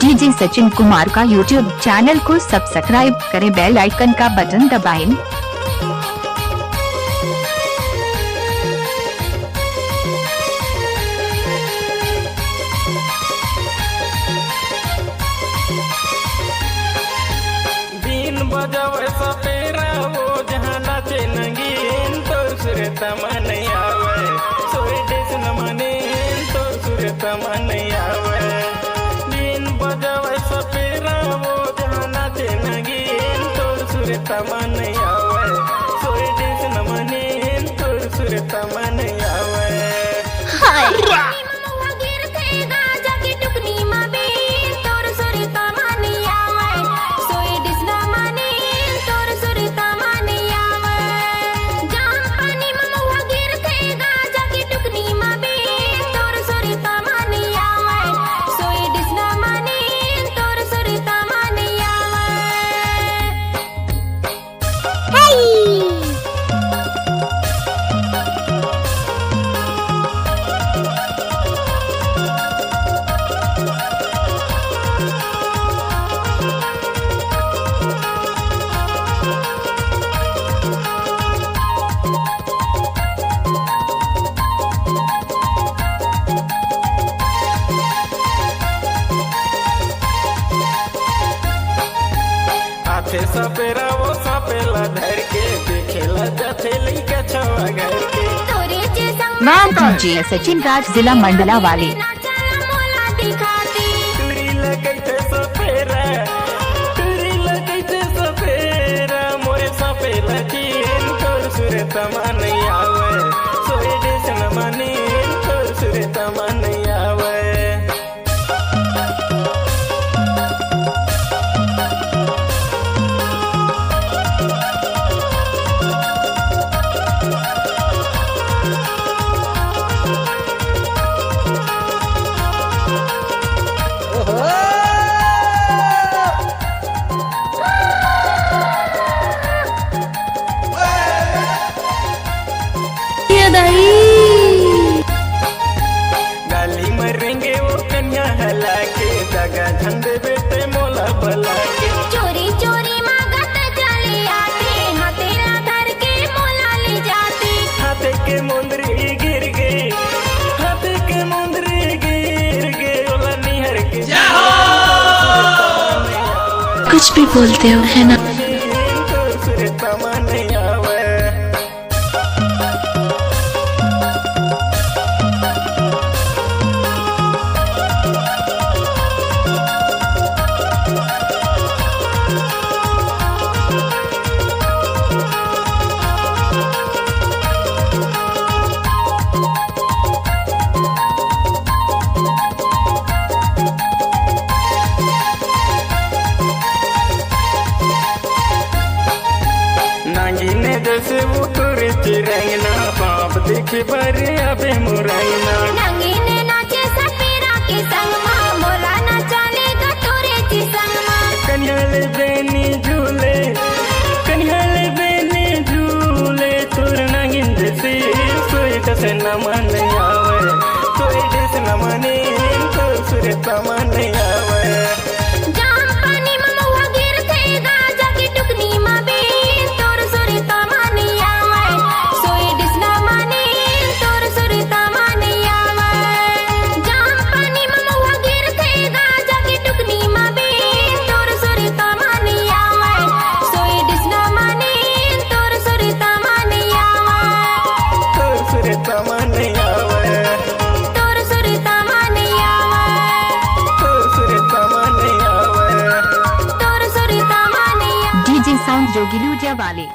DJ Sachin Kumar का YouTube channel को subscribe करें, बेल आइकन का बटन दबाएं। बीन बजावे सपेरा वो जहाँ नाचे नगीन तो सुरता मन आवे, सोई देश न मनीन तो सुरता मन आवे। बीन बजावे सपेरा वो जहाँ नाचे नगीन तो सुरता मन आवे, सोई देश न मनीन तो सुरता मन आवे। हाथे सपेरा वो सपेला धर के देखेला जाते लइका छवा घर के। नाम डीजे सचिन राज, जिला मंडला वाले। तुरी लगैते सपेरा, तुरी लगैते सपेरा, मोरे सपेला चीन तोर सुरता मन आवे, सोई देश न मनीन तोर सुरता मन आवे। गाली मरेंगे वो कन्या हला के, दगा झंडे बेटे मोला बला के। चोरी चोरी मांगत चले आते, हाथेला धर के मोला ले जाते। हाथे के मुंदरी गिर गए, हाथे के मुंदरी गिर गए, ओला निहर के। कुछ भी बोलते हो है ना। तो सुरता मन आवे। नागिने जैसे वो तुरे चिरंगना, बाप देखे बरे अबे मुरंगना। नंगीने नाचे सपेरा के संग मां, मोला नाचालेगा तोरे ची संग मां। कन्हले बेनी झूले, कन्हले बेनी झूले, तुर नागिन जैसे सोई दसे न मन आवे, सोई दस न मने तो सुरता मन आवे। जाम पानी में महुआ गिरते, गाजा की टुकनी मां बीन तोर सुरता मन आवे, सोई दिस न माने तोर सुरता मन आवे। जाम पानी में महुआ गिरते, गाजा की टुकनी मां बीन तोर सुरता मन आवे, सोई दिस न माने तोर सुरता मन आवे। तो सुरता मन आवे, तोर सुरता मन आवे, तो सुरता मन आवे। तोर सुरता मन आवे। डीजे साउंड जोगिलू वाले।